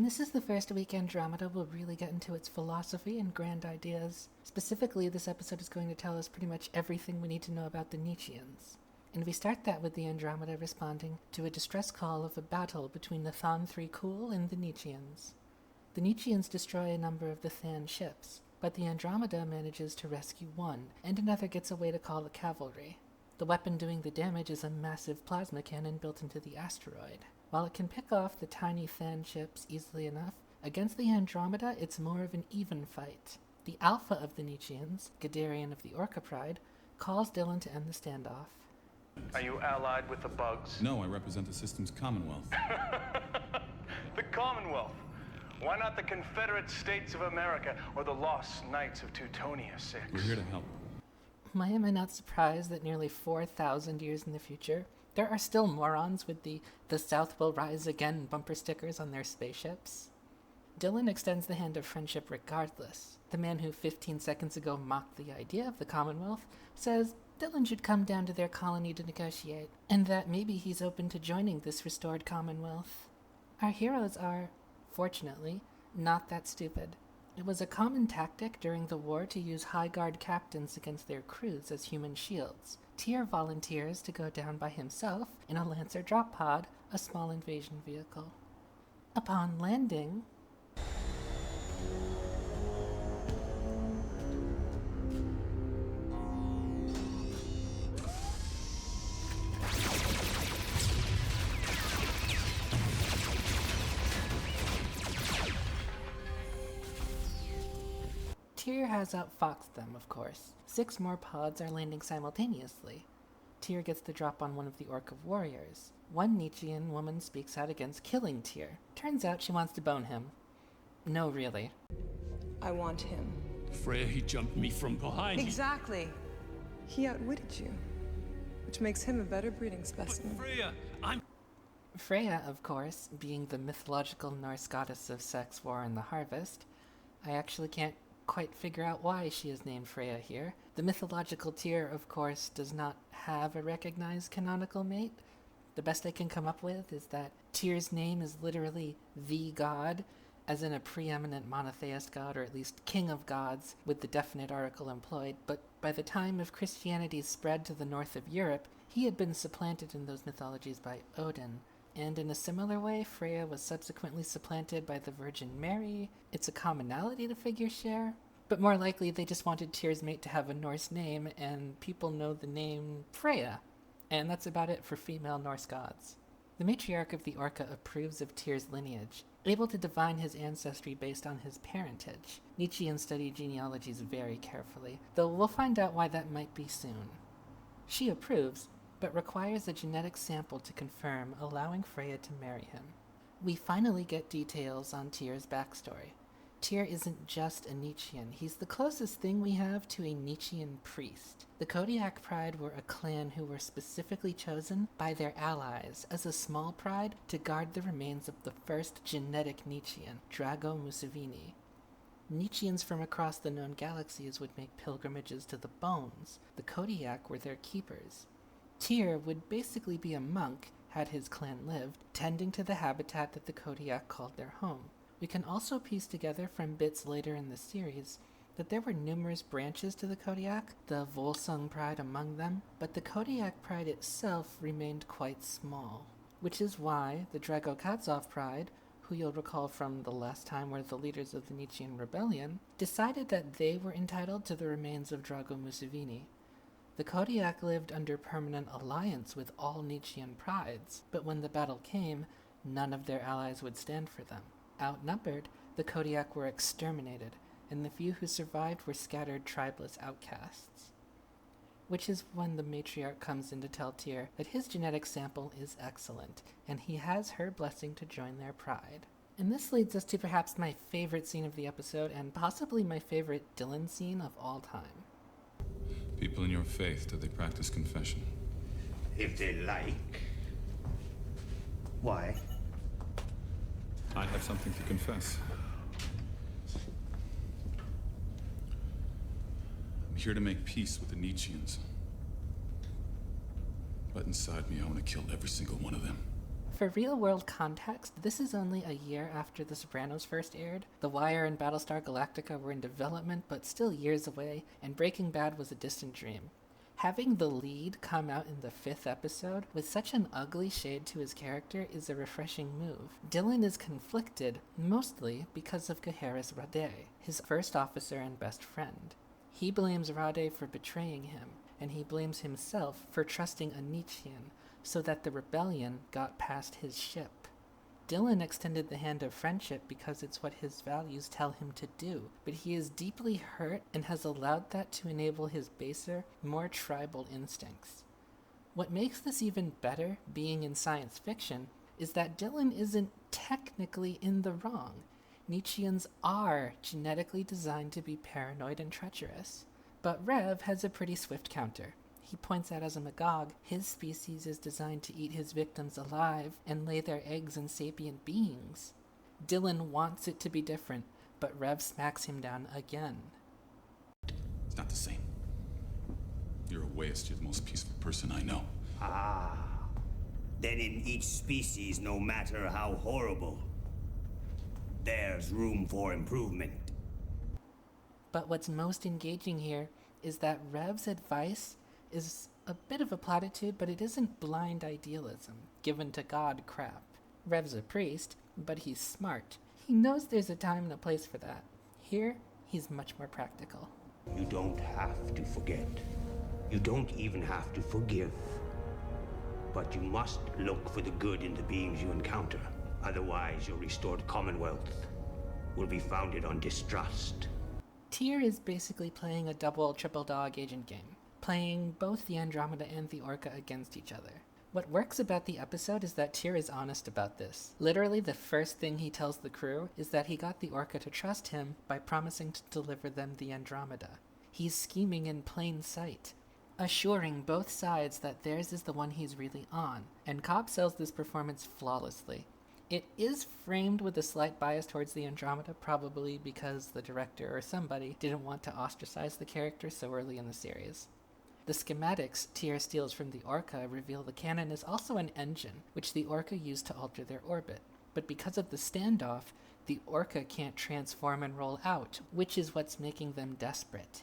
this is the first week Andromeda will really get into its philosophy and grand ideas. Specifically, this episode is going to tell us pretty much everything we need to know about the Nietzscheans. And we start that with the Andromeda responding to a distress call of a battle between the Thon 3 Cool and the Nietzscheans. The Nietzscheans destroy a number of the Than ships, but the Andromeda manages to rescue one, and another gets away to call the cavalry. The weapon doing the damage is a massive plasma cannon built into the asteroid. While it can pick off the tiny Than ships easily enough, against the Andromeda it's more of an even fight. The alpha of the Nietzscheans, Guderian of the Orca Pride, calls Dylan to end the standoff. Are you allied with the bugs? No, I represent the system's commonwealth. The Commonwealth? Why not the Confederate States of America or the Lost Knights of Teutonia 6? We're here to help. Why am I not surprised that nearly 4,000 years in the future, there are still morons with the South will rise again bumper stickers on their spaceships? Dylan extends the hand of friendship regardless. The man who 15 seconds ago mocked the idea of the Commonwealth says Dylan should come down to their colony to negotiate, and that maybe he's open to joining this restored Commonwealth. Our heroes are, fortunately, not that stupid. It was a common tactic during the war to use High Guard captains against their crews as human shields. Tyr volunteers to go down by himself in a Lancer drop pod, a small invasion vehicle. Upon landing, Tyr has outfoxed them, of course. 6 more pods are landing simultaneously. Tyr gets the drop on one of the Orca warriors. One Nietzschean woman speaks out against killing Tyr. Turns out she wants to bone him. No, really. I want him. Freya, he jumped me from behind. Exactly. He outwitted you, which makes him a better breeding specimen. But Freya, Freya, of course, being the mythological Norse goddess of sex, war, and the harvest. I actually can't quite figure out why she is named Freya here. The mythological Tyr, of course, does not have a recognized canonical mate. The best I can come up with is that Tyr's name is literally the god, as in a preeminent monotheist god, or at least king of gods, with the definite article employed, but by the time of Christianity's spread to the north of Europe, he had been supplanted in those mythologies by Odin. And in a similar way, Freya was subsequently supplanted by the Virgin Mary. It's a commonality the figures share, but more likely they just wanted Tyr's mate to have a Norse name, and people know the name Freya. And that's about it for female Norse gods. The matriarch of the Orca approves of Tyr's lineage, able to divine his ancestry based on his parentage. Nietzscheans study genealogies very carefully, though we'll find out why that might be soon. She approves, but requires a genetic sample to confirm, allowing Freya to marry him. We finally get details on Tyr's backstory. Tyr isn't just a Nietzschean, he's the closest thing we have to a Nietzschean priest. The Kodiak Pride were a clan who were specifically chosen by their allies as a small pride to guard the remains of the first genetic Nietzschean, Drago Museveni. Nietzscheans from across the known galaxies would make pilgrimages to the bones. The Kodiak were their keepers. Tyr would basically be a monk, had his clan lived, tending to the habitat that the Kodiak called their home. We can also piece together from bits later in the series that there were numerous branches to the Kodiak, the Volsung Pride among them, but the Kodiak Pride itself remained quite small, which is why the Dragokadzov Pride, who you'll recall from the last time were the leaders of the Nietzschean rebellion, decided that they were entitled to the remains of Drago Museveni. The Kodiak lived under permanent alliance with all Nietzschean prides, but when the battle came, none of their allies would stand for them. Outnumbered, the Kodiak were exterminated, and the few who survived were scattered tribeless outcasts. Which is when the matriarch comes in to tell Tyr that his genetic sample is excellent, and he has her blessing to join their pride. And this leads us to perhaps my favorite scene of the episode, and possibly my favorite Dylan scene of all time. People in your faith, do they practice confession? If they like. Why? I have something to confess. I'm here to make peace with the Nietzscheans. But inside me, I want to kill every single one of them. For real-world context, this is only a year after The Sopranos first aired. The Wire and Battlestar Galactica were in development, but still years away, and Breaking Bad was a distant dream. Having the lead come out in the 5th episode with such an ugly shade to his character is a refreshing move. Dylan is conflicted, mostly because of Gaheris Rade, his first officer and best friend. He blames Rade for betraying him, and he blames himself for trusting a Nietzschean so that the rebellion got past his ship. Dylan extended the hand of friendship because it's what his values tell him to do, but he is deeply hurt and has allowed that to enable his baser, more tribal instincts. What makes this even better, being in science fiction, is that Dylan isn't technically in the wrong. Nietzscheans are genetically designed to be paranoid and treacherous. But Rev has a pretty swift counter. He points out as a Magog, his species is designed to eat his victims alive and lay their eggs in sapient beings. Dylan wants it to be different, but Rev smacks him down again. It's not the same. You're a waste. You're the most peaceful person I know. Ah. Then in each species, no matter how horrible, there's room for improvement. But what's most engaging here is that Rev's advice is a bit of a platitude, but it isn't blind idealism, given to God crap. Rev's a priest, but he's smart. He knows there's a time and a place for that. Here, he's much more practical. You don't have to forget. You don't even have to forgive. But you must look for the good in the beings you encounter. Otherwise, your restored commonwealth will be founded on distrust. Tyr is basically playing a double triple dog agent game, playing both the Andromeda and the Orca against each other. What works about the episode is that Tyr is honest about this. Literally, the first thing he tells the crew is that he got the Orca to trust him by promising to deliver them the Andromeda. He's scheming in plain sight, assuring both sides that theirs is the one he's really on, and Cobb sells this performance flawlessly. It is framed with a slight bias towards the Andromeda, probably because the director or somebody didn't want to ostracize the character so early in the series. The schematics Tyr steals from the Orca reveal the cannon is also an engine, which the Orca used to alter their orbit. But because of the standoff, the Orca can't transform and roll out, which is what's making them desperate.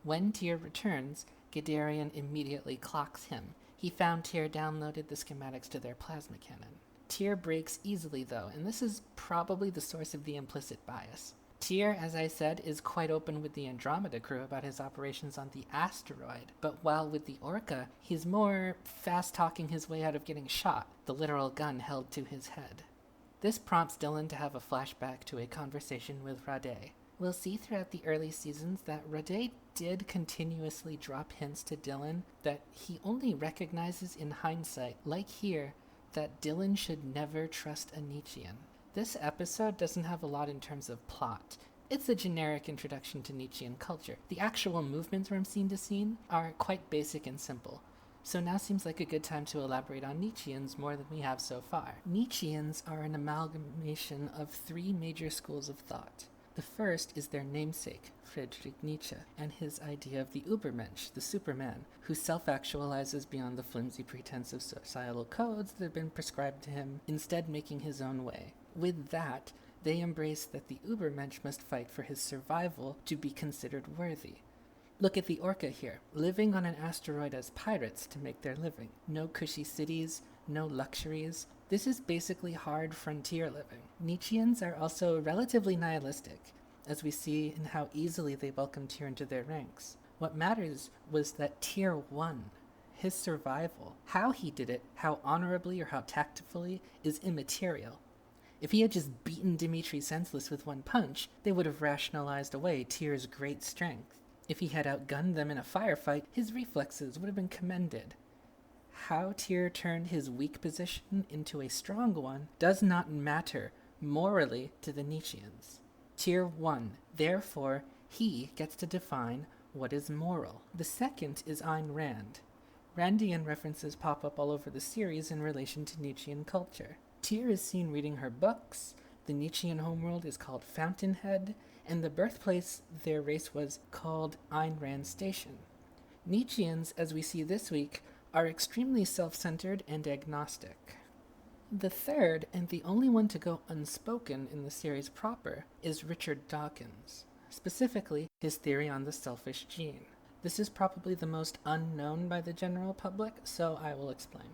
When Tyr returns, Guderian immediately clocks him. He found Tyr downloaded the schematics to their plasma cannon. Tyr breaks easily though, and this is probably the source of the implicit bias. Tyr, as I said, is quite open with the Andromeda crew about his operations on the asteroid, but while with the Orca, he's more fast-talking his way out of getting shot, the literal gun held to his head. This prompts Dylan to have a flashback to a conversation with Rade. We'll see throughout the early seasons that Rade did continuously drop hints to Dylan that he only recognizes in hindsight, like here, that Dylan should never trust a Nietzschean. This episode doesn't have a lot in terms of plot. It's a generic introduction to Nietzschean culture. The actual movements from scene to scene are quite basic and simple. So now seems like a good time to elaborate on Nietzscheans more than we have so far. Nietzscheans are an amalgamation of 3 major schools of thought. The first is their namesake, Friedrich Nietzsche, and his idea of the Übermensch, the Superman, who self-actualizes beyond the flimsy pretense of societal codes that have been prescribed to him, instead making his own way. With that, they embrace that the Übermensch must fight for his survival to be considered worthy. Look at the Orca here, living on an asteroid as pirates to make their living. No cushy cities, no luxuries. This is basically hard frontier living. Nietzscheans are also relatively nihilistic, as we see in how easily they welcome Tyr into their ranks. What matters was that Tyr won. His survival, how he did it, how honorably or how tactfully, is immaterial. If he had just beaten Dimitri senseless with one punch, they would have rationalized away Tyr's great strength. If he had outgunned them in a firefight, his reflexes would have been commended. How Tyr turned his weak position into a strong one does not matter morally to the Nietzscheans. Tyr won, therefore he gets to define what is moral. The second is Ayn Rand. Randian references pop up all over the series in relation to Nietzschean culture. Tyr is seen reading her books, the Nietzschean homeworld is called Fountainhead, and the birthplace their race was called Ayn Rand Station. Nietzscheans, as we see this week, are extremely self-centered and agnostic. The third, and the only one to go unspoken in the series proper, is Richard Dawkins, specifically his theory on the selfish gene. This is probably the most unknown by the general public, so I will explain.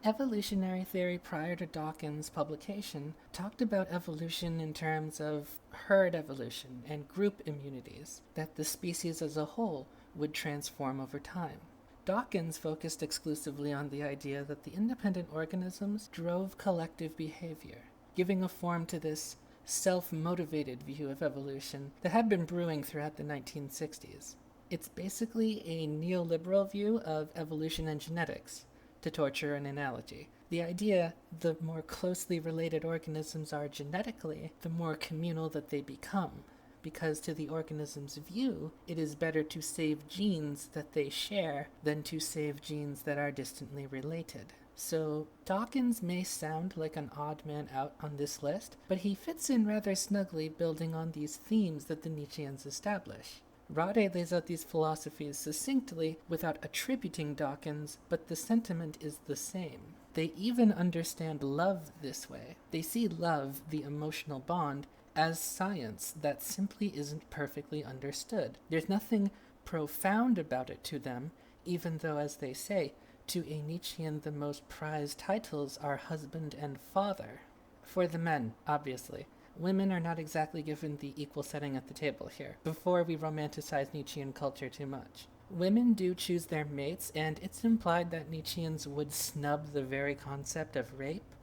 Evolutionary theory prior to Dawkins' publication talked about evolution in terms of herd evolution and group immunities, that the species as a whole would transform over time. Dawkins focused exclusively on the idea that the independent organisms drove collective behavior, giving a form to this self-motivated view of evolution that had been brewing throughout the 1960s. It's basically a neoliberal view of evolution and genetics, to torture an analogy. The idea, the more closely related organisms are genetically, the more communal that they become, because to the organism's view, it is better to save genes that they share than to save genes that are distantly related. So Dawkins may sound like an odd man out on this list, but he fits in rather snugly building on these themes that the Nietzscheans establish. Rade lays out these philosophies succinctly without attributing Dawkins, but the sentiment is the same. They even understand love this way. They see love, the emotional bond, as science that simply isn't perfectly understood. There's nothing profound about it to them, even though, as they say, to a Nietzschean the most prized titles are husband and father. For the men, obviously. Women are not exactly given the equal setting at the table here, before we romanticize Nietzschean culture too much. Women do choose their mates, and it's implied that Nietzscheans would snub the very concept of rape,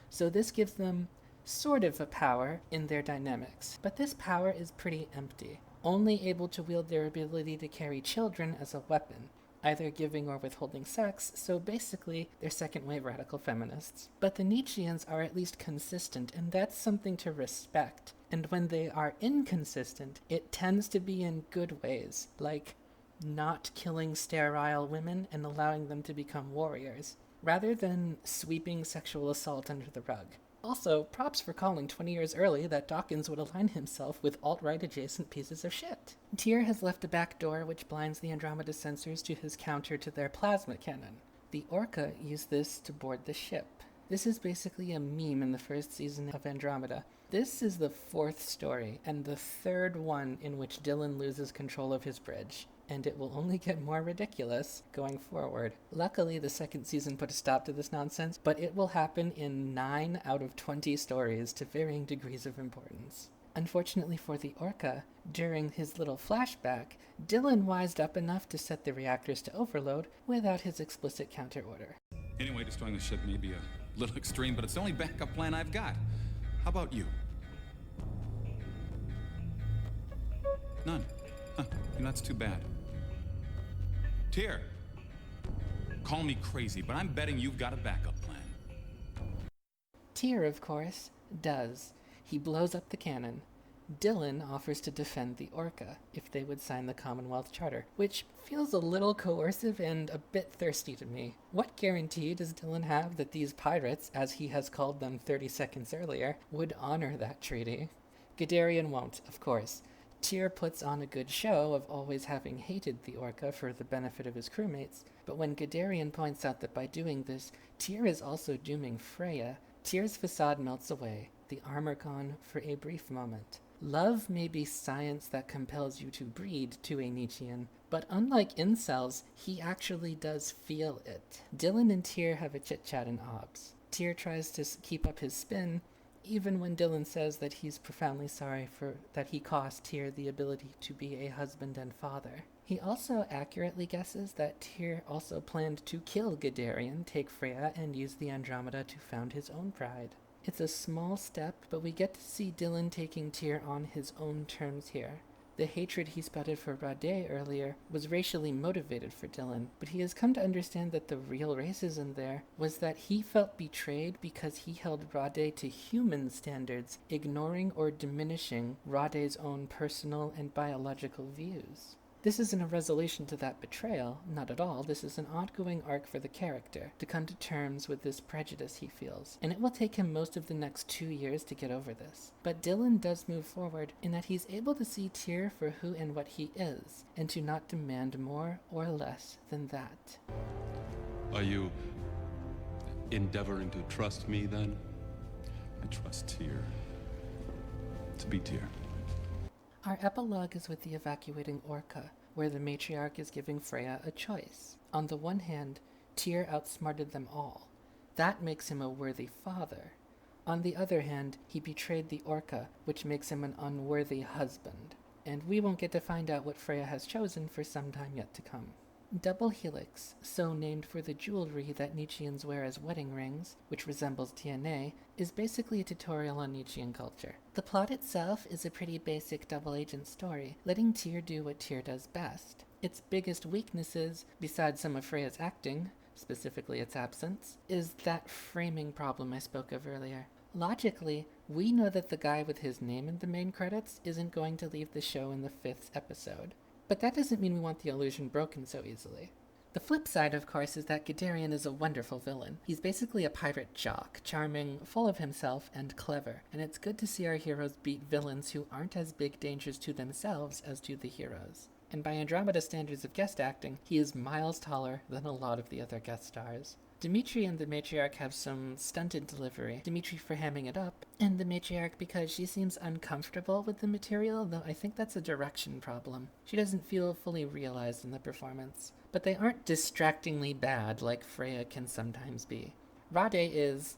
so this gives them sort of a power in their dynamics. But this power is pretty empty, only able to wield their ability to carry children as a weapon, either giving or withholding sex, so basically they're second-wave radical feminists. But the Nietzscheans are at least consistent, and that's something to respect. And when they are inconsistent, it tends to be in good ways, like not killing sterile women and allowing them to become warriors, rather than sweeping sexual assault under the rug. Also, props for calling 20 years early that Dawkins would align himself with alt-right adjacent pieces of shit. Tyr has left a back door which blinds the Andromeda sensors to his counter to their plasma cannon. The Orca used this to board the ship. This is basically a meme in the first season of Andromeda. This is the fourth story, and the third one in which Dylan loses control of his bridge. And it will only get more ridiculous going forward. Luckily, the second season put a stop to this nonsense, but it will happen in 9 out of 20 stories to varying degrees of importance. Unfortunately for the Orca, during his little flashback, Dylan wised up enough to set the reactors to overload without his explicit counter order. Anyway, destroying the ship may be a little extreme, but it's the only backup plan I've got. How about you? None. Huh, that's too bad. Tyr, call me crazy, but I'm betting you've got a backup plan. Tyr, of course, does. He blows up the cannon. Dylan offers to defend the Orca if they would sign the Commonwealth Charter, which feels a little coercive and a bit thirsty to me. What guarantee does Dylan have that these pirates, as he has called them 30 seconds earlier, would honor that treaty? Guderian won't, of course. Tyr puts on a good show of always having hated the Orca for the benefit of his crewmates, but when Guderian points out that by doing this, Tyr is also dooming Freya, Tyr's facade melts away, the armor gone for a brief moment. Love may be science that compels you to breed to a Nietzschean, but unlike incels, he actually does feel it. Dylan and Tyr have a chit-chat in OBS. Tyr tries to keep up his spin, even when Dylan says that he's profoundly sorry for that he cost Tyr the ability to be a husband and father. He also accurately guesses that Tyr also planned to kill Guderian, take Freya, and use the Andromeda to found his own pride. It's a small step, but we get to see Dylan taking Tyr on his own terms here. The hatred he spouted for Rade earlier was racially motivated for Dylan, but he has come to understand that the real racism there was that he felt betrayed because he held Rade to human standards, ignoring or diminishing Rade's own personal and biological views. This isn't a resolution to that betrayal, not at all. This is an ongoing arc for the character, to come to terms with this prejudice he feels, and it will take him most of the next 2 years to get over this. But Dylan does move forward in that he's able to see Tyr for who and what he is, and to not demand more or less than that. Are you endeavoring to trust me, then? I trust Tyr to be Tyr. Our epilogue is with the evacuating orca, where the matriarch is giving Freya a choice. On the one hand, Tyr outsmarted them all. That makes him a worthy father. On the other hand, he betrayed the orca, which makes him an unworthy husband. And we won't get to find out what Freya has chosen for some time yet to come. Double Helix, so named for the jewelry that Nietzscheans wear as wedding rings, which resembles DNA, is basically a tutorial on Nietzschean culture. The plot itself is a pretty basic double-agent story, letting Tyr do what Tyr does best. Its biggest weaknesses, besides some of Freya's acting, specifically its absence, is that framing problem I spoke of earlier. Logically, we know that the guy with his name in the main credits isn't going to leave the show in the 5th episode. But that doesn't mean we want the illusion broken so easily. The flip side, of course, is that Guderian is a wonderful villain. He's basically a pirate jock, charming, full of himself, and clever, and it's good to see our heroes beat villains who aren't as big dangers to themselves as to the heroes. And by Andromeda standards of guest acting, he is miles taller than a lot of the other guest stars. Dimitri and the matriarch have some stunted delivery, Dimitri for hamming it up, and the matriarch because she seems uncomfortable with the material, though I think that's a direction problem. She doesn't feel fully realized in the performance. But they aren't distractingly bad like Freya can sometimes be. Rade is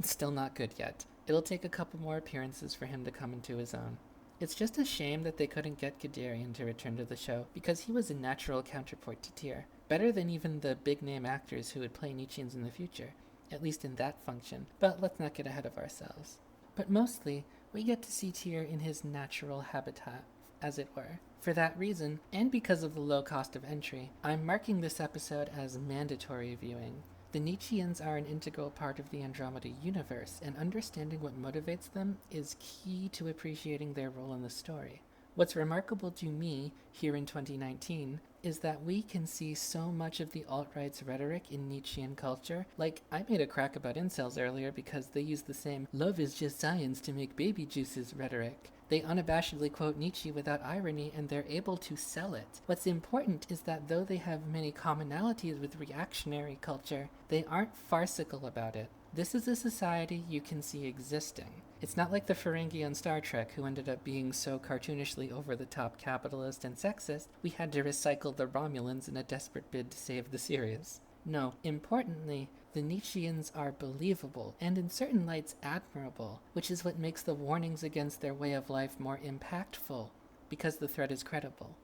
still not good yet. It'll take a couple more appearances for him to come into his own. It's just a shame that they couldn't get Guderian to return to the show, because he was a natural counterpart to Tyr. Better than even the big-name actors who would play Nietzscheans in the future, at least in that function, but let's not get ahead of ourselves. But mostly, we get to see Tyr in his natural habitat, as it were. For that reason, and because of the low cost of entry, I'm marking this episode as mandatory viewing. The Nietzscheans are an integral part of the Andromeda universe, and understanding what motivates them is key to appreciating their role in the story. What's remarkable to me, here in 2019, is that we can see so much of the alt-right's rhetoric in Nietzschean culture. Like, I made a crack about incels earlier because they use the same "love is just science to make baby juices" rhetoric. They unabashedly quote Nietzsche without irony, and they're able to sell it. What's important is that though they have many commonalities with reactionary culture, they aren't farcical about it. This is a society you can see existing. It's not like the Ferengi on Star Trek, who ended up being so cartoonishly over-the-top capitalist and sexist, we had to recycle the Romulans in a desperate bid to save the series. No, importantly, the Nietzscheans are believable, and in certain lights admirable, which is what makes the warnings against their way of life more impactful, because the threat is credible.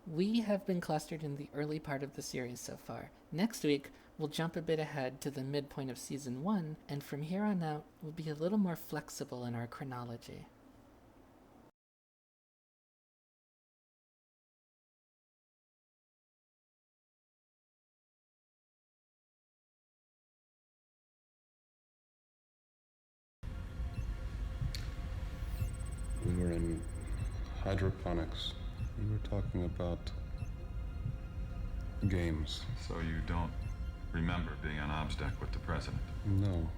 We have been clustered in the early part of the series so far. Next week, we'll jump a bit ahead to the midpoint of Season 1, and from here on out, we'll be a little more flexible in our chronology. We were in hydroponics. We were talking about games. So you don't remember being on Ob's deck with the president? No.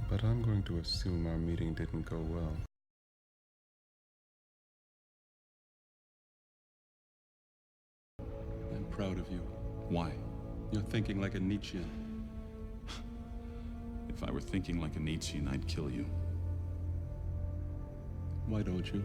But I'm going to assume our meeting didn't go well. I'm proud of you. Why? You're thinking like a Nietzschean. If I were thinking like a Nietzschean, I'd kill you. Why don't you?